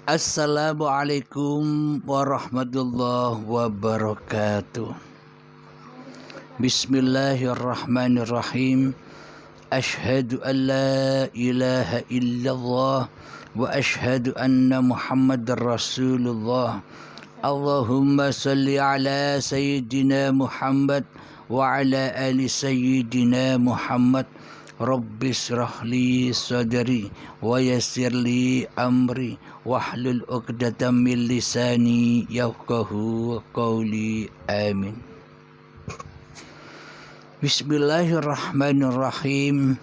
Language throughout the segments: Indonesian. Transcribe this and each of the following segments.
Assalamualaikum warahmatullahi wabarakatuh. Bismillahirrahmanirrahim. Ashhadu an la ilaha illallah wa ashhadu anna Muhammadar Rasulullah. Allahumma salli ala Sayyidina Muhammad wa ala ali Sayyidina Muhammad. Rabbi shrah li sadri wa yassir li amri wahlul 'uqdatam min lisani yafqahu qawli. Amin. Bismillahirrahmanirrahim.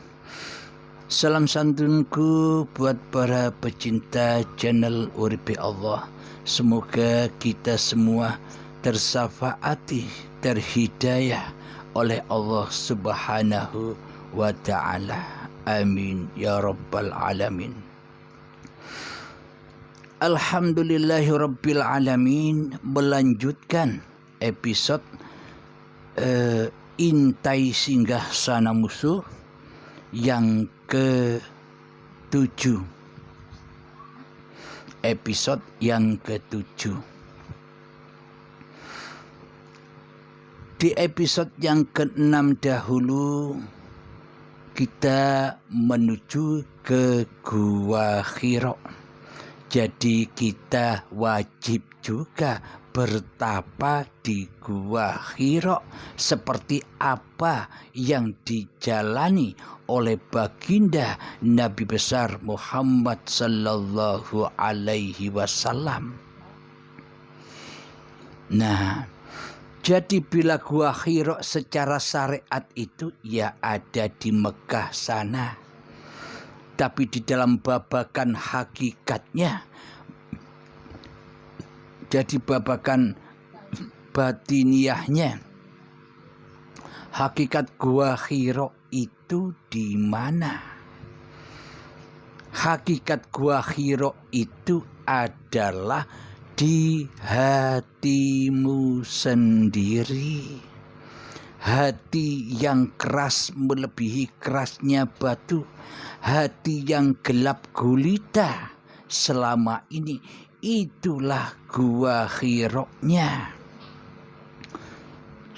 Salam santunku buat para pecinta channel Uripi Allah. Semoga kita semua tersafaati, terhidayah oleh Allah Subhanahu wa ta'ala. Amin ya rabbal alamin. Alhamdulillahi rabbil alamin. Melanjutkan episode Intai Singgah Sana Musuh yang ke-7. Episode yang ke-7. Di episode yang ke-6 dahulu kita menuju ke Gua Hira. Jadi kita wajib juga bertapa di Gua Hira seperti apa yang dijalani oleh baginda Nabi besar Muhammad sallallahu alaihi wasallam. Nah, jadi bila Gua Hira secara syariat itu ya ada di Mekah sana. Tapi di dalam babakan hakikatnya, jadi babakan batiniahnya, hakikat Gua Hira itu di mana? Hakikat Gua Hira itu adalah di hatimu sendiri. Hati yang keras melebihi kerasnya batu, hati yang gelap gulita selama ini, itulah Gua Hira-nya.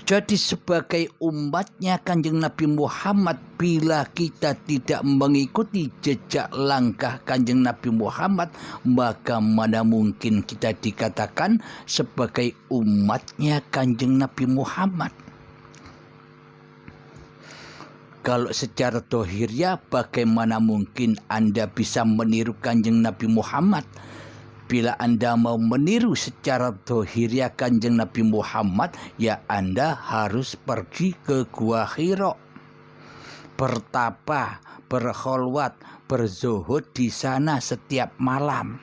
Jadi sebagai umatnya Kanjeng Nabi Muhammad, bila kita tidak mengikuti jejak langkah Kanjeng Nabi Muhammad, maka mana mungkin kita dikatakan sebagai umatnya Kanjeng Nabi Muhammad. Kalau secara dohirnya, bagaimana mungkin Anda bisa meniru Kanjeng Nabi Muhammad? Bila Anda mau meniru secara dohirnya Kanjeng Nabi Muhammad, ya Anda harus pergi ke Gua Hira, bertapa, berkholwat, berzuhud di sana setiap malam.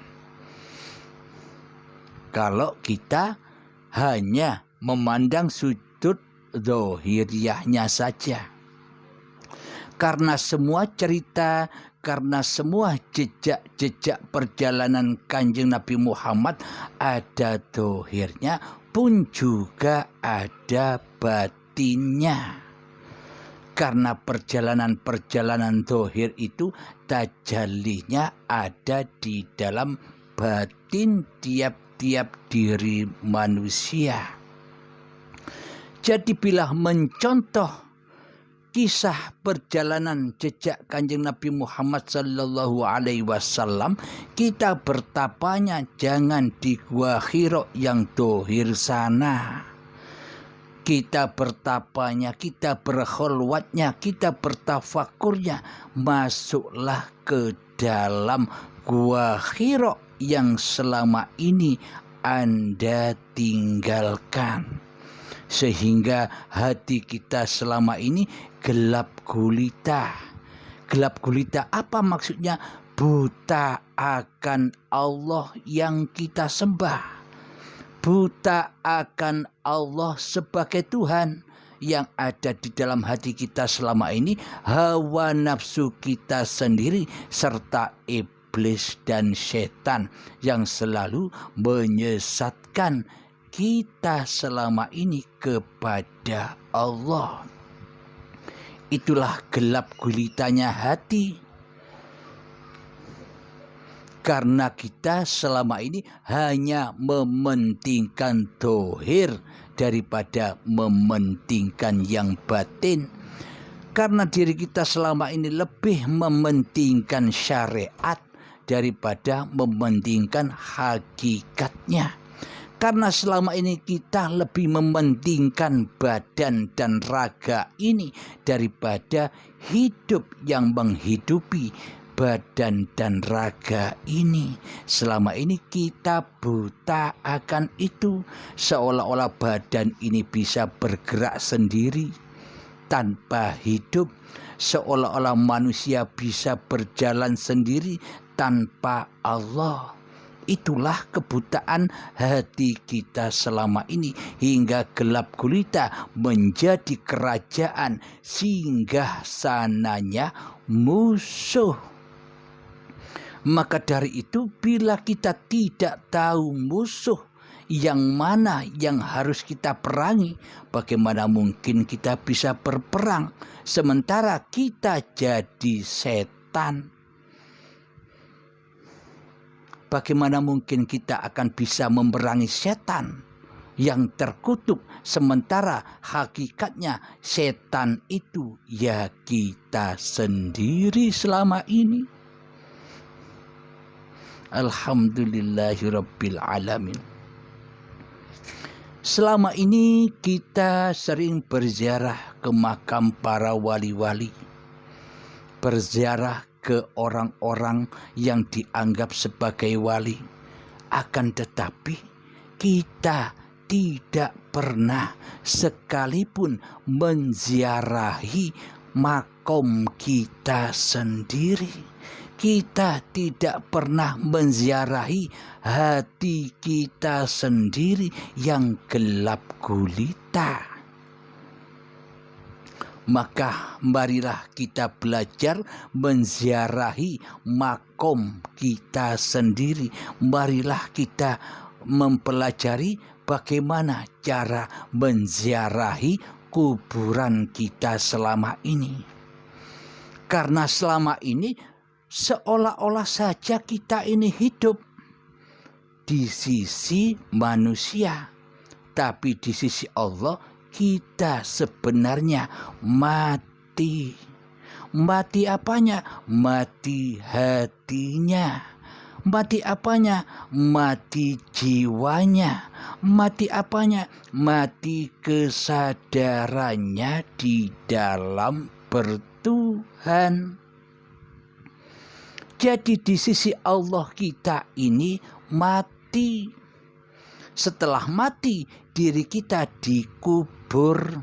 Kalau kita hanya memandang sudut dohiriyahnya saja, karena semua cerita, karena semua jejak-jejak perjalanan Kanjeng Nabi Muhammad ada dohirnya pun juga ada batinnya. Karena perjalanan-perjalanan dohir itu tajallinya ada di dalam batin tiap-tiap diri manusia. Jadi bila mencontoh kisah perjalanan jejak Kanjeng Nabi Muhammad sallallahu alaihi wasallam, kita bertapanya jangan di Gua Hira yang dohir sana. Kita bertapanya, kita berkholwatnya, kita bertafakurnya, masuklah ke dalam Gua Hira yang selama ini Anda tinggalkan. Sehingga hati kita selama ini gelap gulita. Gelap gulita apa maksudnya? Buta akan Allah yang kita sembah. Buta akan Allah sebagai Tuhan. Yang ada di dalam hati kita selama ini hawa nafsu kita sendiri serta iblis dan setan yang selalu menyesatkan kita selama ini kepada Allah. Itulah gelap gulitanya hati. Karena kita selama ini hanya mementingkan dohir daripada mementingkan yang batin. Karena diri kita selama ini lebih mementingkan syariat daripada mementingkan hakikatnya. Karena selama ini kita lebih mementingkan badan dan raga ini daripada hidup yang menghidupi badan dan raga ini. Selama ini kita buta akan itu, seolah-olah badan ini bisa bergerak sendiri tanpa hidup, seolah-olah manusia bisa berjalan sendiri tanpa Allah. Itulah kebutaan hati kita selama ini, hingga gelap gulita menjadi kerajaan singgah sananya musuh. Maka dari itu, bila kita tidak tahu musuh yang mana yang harus kita perangi, bagaimana mungkin kita bisa berperang sementara kita jadi setan? Bagaimana mungkin kita akan bisa memerangi setan yang terkutuk, sementara hakikatnya setan itu ya kita sendiri selama ini. Alhamdulillahirabbil alamin. Selama ini kita sering berziarah ke makam para wali-wali, berziarah ke orang-orang yang dianggap sebagai wali. Akan tetapi kita tidak pernah sekalipun menziarahi makom kita sendiri. Kita tidak pernah menziarahi hati kita sendiri yang gelap gulita. Maka marilah kita belajar menziarahi makom kita sendiri. Marilah kita mempelajari bagaimana cara menziarahi kuburan kita selama ini. Karena selama ini seolah-olah saja kita ini hidup di sisi manusia, tapi di sisi Allah kita sebenarnya mati. Mati apanya? Mati hatinya. Mati apanya? Mati jiwanya. Mati apanya? Mati kesadarannya di dalam bertuhan. Jadi di sisi Allah kita ini mati. Setelah mati, diri kita dikubur.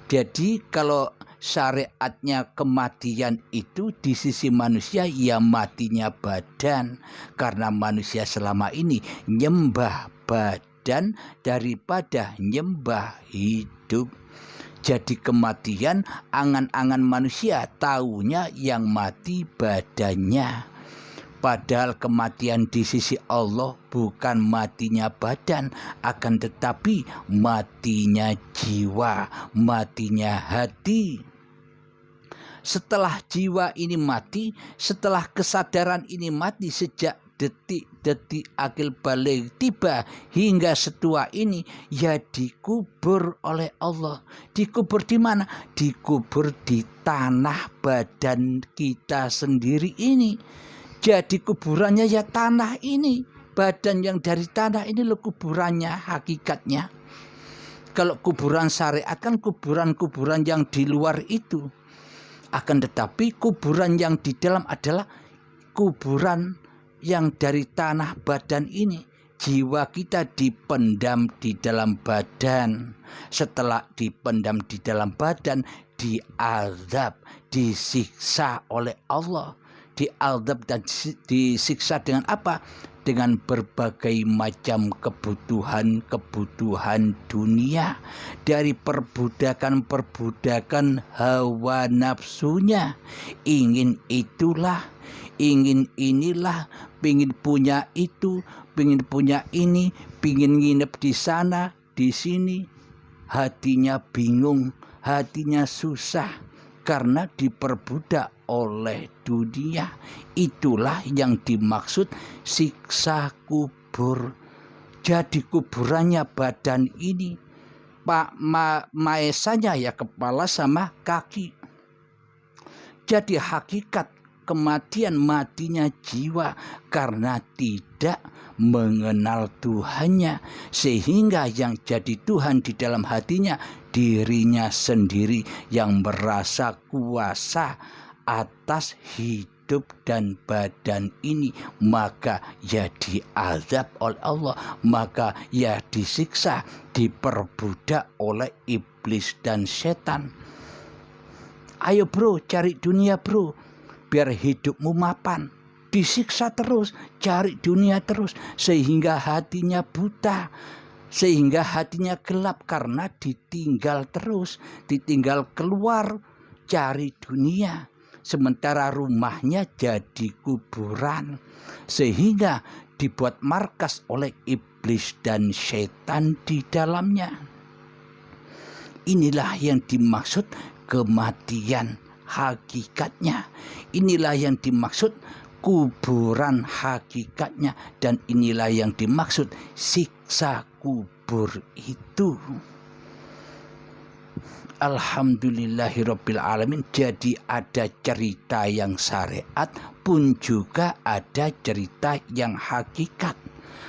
Jadi kalau syariatnya kematian itu di sisi manusia, ya matinya badan. Karena manusia selama ini nyembah badan daripada nyembah hidup. Jadi kematian, angan-angan manusia taunya yang mati badannya. Padahal kematian di sisi Allah bukan matinya badan, akan tetapi matinya jiwa, matinya hati. Setelah jiwa ini mati, setelah kesadaran ini mati, sejak detik-detik akil balik tiba hingga setua ini, ya dikubur oleh Allah. Dikubur di mana? Dikubur di tanah badan kita sendiri ini. Jadi kuburannya ya tanah ini. Badan yang dari tanah ini loh kuburannya hakikatnya. Kalau kuburan syariat kan kuburan-kuburan yang di luar itu. Akan tetapi kuburan yang di dalam adalah kuburan yang dari tanah badan ini. Jiwa kita dipendam di dalam badan. Setelah dipendam di dalam badan, diazab, disiksa oleh Allah. Diazab dan disiksa dengan apa? Dengan berbagai macam kebutuhan dunia. Dari perbudakan hawa nafsunya. Ingin itulah, ingin inilah, pingin punya itu, pingin punya ini, pingin nginep di sana, di sini. Hatinya bingung, hatinya susah karena diperbudak oleh dunia. Itulah yang dimaksud siksa kubur. Jadi kuburannya badan ini, Pak maesanya ya kepala sama kaki. Jadi hakikat kematian matinya jiwa karena tidak mengenal Tuhannya, sehingga yang jadi Tuhan di dalam hatinya dirinya sendiri yang merasa kuasa atas hidup dan badan ini, maka ya diazab oleh Allah, maka ya disiksa, diperbudak oleh iblis dan setan. Ayo bro, cari dunia bro, biar hidupmu mapan. Disiksa terus, cari dunia terus, sehingga hatinya buta, sehingga hatinya gelap karena ditinggal terus, ditinggal keluar cari dunia, sementara rumahnya jadi kuburan, sehingga dibuat markas oleh iblis dan setan di dalamnya. Inilah yang dimaksud kematian hakikatnya. Inilah yang dimaksud kuburan hakikatnya, dan inilah yang dimaksud siksa kubur itu. Alhamdulillahirabbil alamin. Jadi ada cerita yang syariat pun juga ada cerita yang hakikat.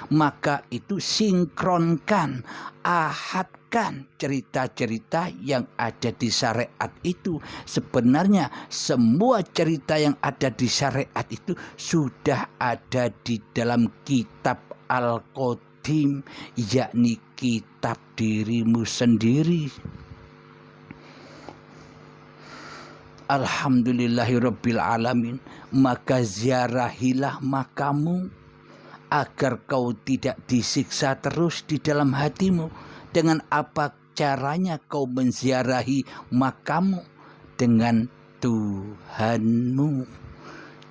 Maka itu sinkronkan, ahadkan cerita-cerita yang ada di syariat itu. Sebenarnya semua cerita yang ada di syariat itu sudah ada di dalam kitab Al-Qadim, yakni kitab dirimu sendiri. Alhamdulillahirabbil alamin. Maka ziarahilah makamu agar kau tidak disiksa terus di dalam hatimu. Dengan apa caranya kau menziarahi makamu? Dengan Tuhanmu.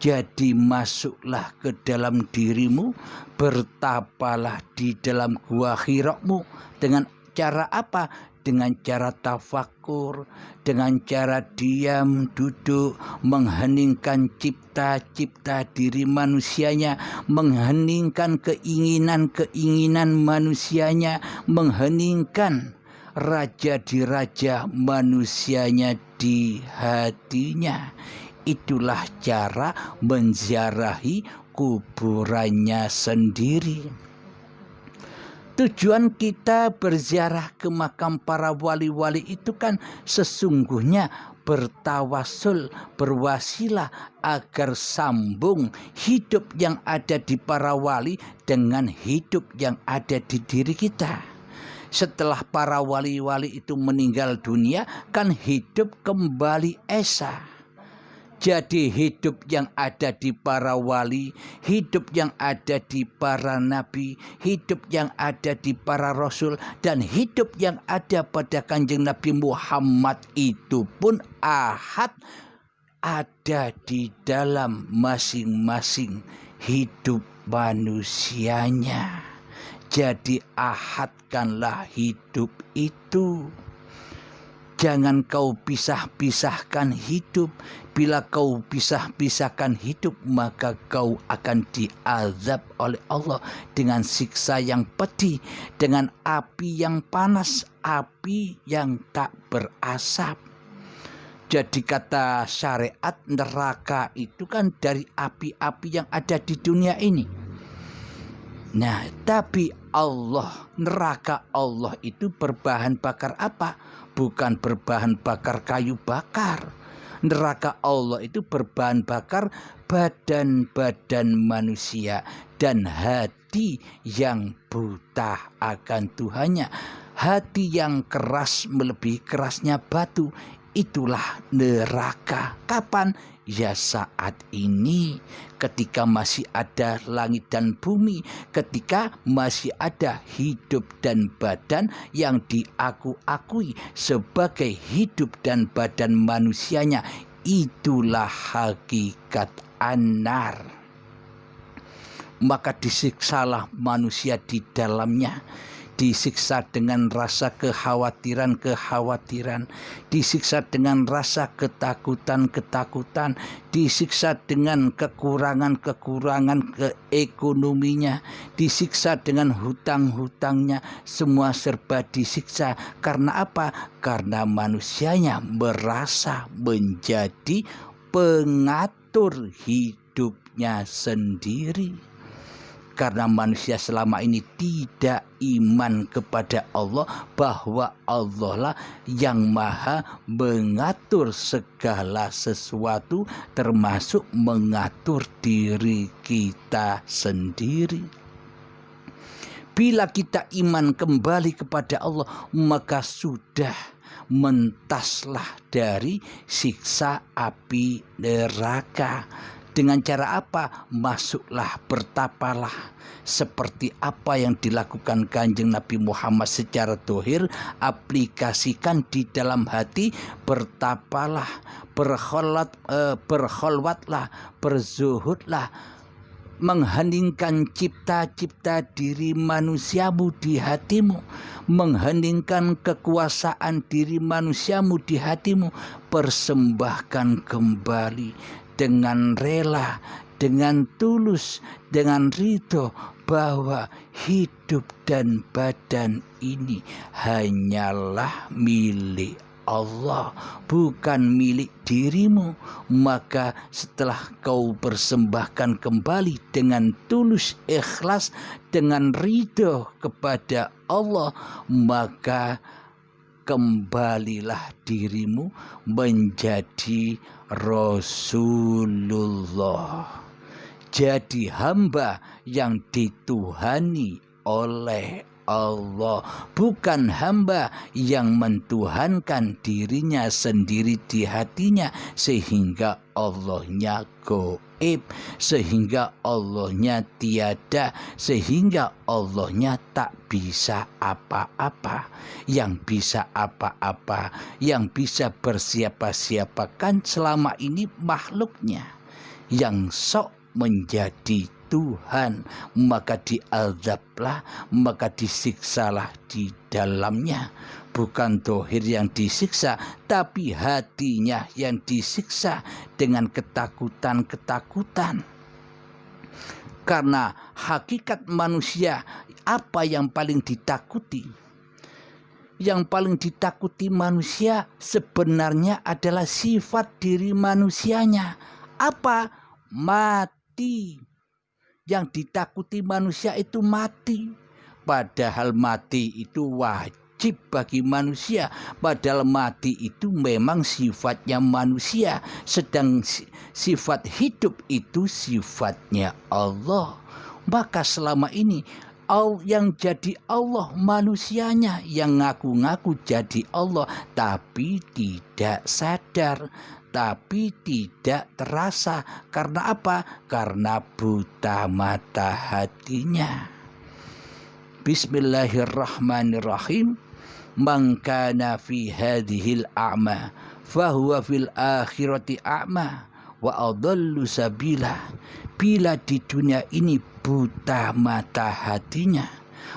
Jadi masuklah ke dalam dirimu, bertapalah di dalam gua Hira'mu. Dengan cara apa? Dengan cara tafakur, dengan cara diam, duduk, mengheningkan cipta-cipta diri manusianya, mengheningkan keinginan-keinginan manusianya, mengheningkan raja di raja manusianya di hatinya. Itulah cara menziarahi kuburannya sendiri. Tujuan kita berziarah ke makam para wali-wali itu kan sesungguhnya bertawasul, berwasilah agar sambung hidup yang ada di para wali dengan hidup yang ada di diri kita. Setelah para wali-wali itu meninggal dunia, kan hidup kembali esa. Jadi hidup yang ada di para wali, hidup yang ada di para nabi, hidup yang ada di para rasul, dan hidup yang ada pada Kanjeng Nabi Muhammad itu pun ahad ada di dalam masing-masing hidup manusianya. Jadi ahadkanlah hidup itu. Jangan kau pisah-pisahkan hidup. Bila kau pisah-pisahkan hidup, maka kau akan diazab oleh Allah dengan siksa yang pedih, dengan api yang panas, api yang tak berasap. Jadi kata syariat, neraka itu kan dari api-api yang ada di dunia ini. Nah, tapi Allah, neraka Allah itu berbahan bakar apa? Bukan berbahan bakar kayu bakar. Neraka Allah itu berbahan bakar badan-badan manusia dan hati yang buta akan Tuhannya. Hati yang keras melebihi kerasnya batu. Itulah neraka. Kapan? Ya saat ini, ketika masih ada langit dan bumi, ketika masih ada hidup dan badan yang diakui sebagai hidup dan badan manusianya. Itulah hakikat an-nar. Maka disiksalah manusia di dalamnya. disiksa dengan rasa kekhawatiran-kekhawatiran, disiksa dengan rasa ketakutan-ketakutan, disiksa dengan kekurangan-kekurangan keekonominya, disiksa dengan hutang-hutangnya, semua serba disiksa. Karena apa? Karena manusianya merasa menjadi pengatur hidupnya sendiri. Karena manusia selama ini tidak iman kepada Allah, bahwa Allah lah yang maha mengatur segala sesuatu, termasuk mengatur diri kita sendiri. Bila kita iman kembali kepada Allah, maka sudah mentaslah dari siksa api neraka. Dengan cara apa? Masuklah, bertapalah. Seperti apa yang dilakukan Kanjeng Nabi Muhammad secara dohir, aplikasikan di dalam hati. Bertapalah, berkholwatlah, berzuhudlah, mengheningkan cipta-cipta diri manusiamu di hatimu, mengheningkan kekuasaan diri manusiamu di hatimu. Persembahkan kembali dengan rela, dengan tulus, dengan ridho, bahwa hidup dan badan ini hanyalah milik Allah, bukan milik dirimu. Maka setelah kau persembahkan kembali dengan tulus, ikhlas, dengan ridho kepada Allah, maka kembalilah dirimu menjadi Rasulullah, jadi hamba yang dituhani oleh Allah, bukan hamba yang mentuhankan dirinya sendiri di hatinya, sehingga Allahnya gaib, sehingga Allahnya tiada, sehingga Allahnya tak bisa apa-apa. Yang bisa apa-apa, yang bisa bersiapa-siapakan selama ini makhluknya, yang sok menjadi Tuhan, maka diazablah, maka disiksalah di dalamnya. Bukan dohir yang disiksa, tapi hatinya yang disiksa dengan ketakutan-ketakutan. Karena hakikat manusia, apa yang paling ditakuti? Yang paling ditakuti manusia sebenarnya adalah sifat diri manusianya. Apa? Mati. Yang ditakuti manusia itu mati. Padahal mati itu wajib bagi manusia. Padahal mati itu memang sifatnya manusia. Sedang sifat hidup itu sifatnya Allah. Maka selama ini yang jadi Allah manusianya, yang ngaku-ngaku jadi Allah, tapi tidak sadar, tapi tidak terasa. Karena apa? Karena buta mata hatinya. Bismillahirrahmanirrahim. Man kana fi hadhil a'ma fahuwa fil akhirati a'ma wa adallu sabila. Bila di dunia ini buta mata hatinya,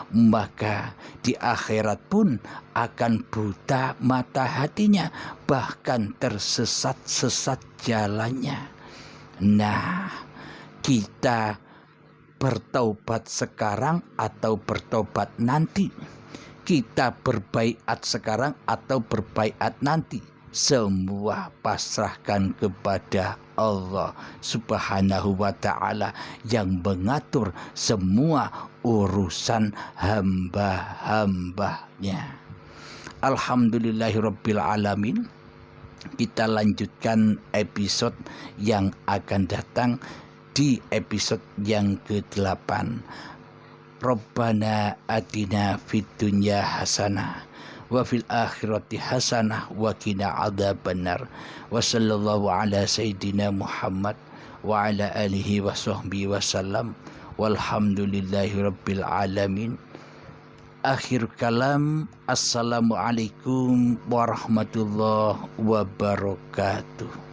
maka di akhirat pun akan buta mata hatinya, bahkan tersesat-sesat jalannya. Nah, kita bertaubat sekarang atau bertobat nanti? Kita berbaiat sekarang atau berbaiat nanti? Semua pasrahkan kepada Allah Subhanahu wa ta'ala yang mengatur semua urusan hamba-hambanya. Alhamdulillahirabbil alamin. Kita lanjutkan episode yang akan datang di episode yang ke-8. Rabbana atina fid dunya hasanah wa fil akhirati hasanah wa qina adzabannar. Wa sallallahu ala sayyidina Muhammad wa ala alihi wa sahbihi wasallam. Walhamdulillahi rabbil alamin. Akhir kalam, assalamualaikum warahmatullahi wabarakatuh.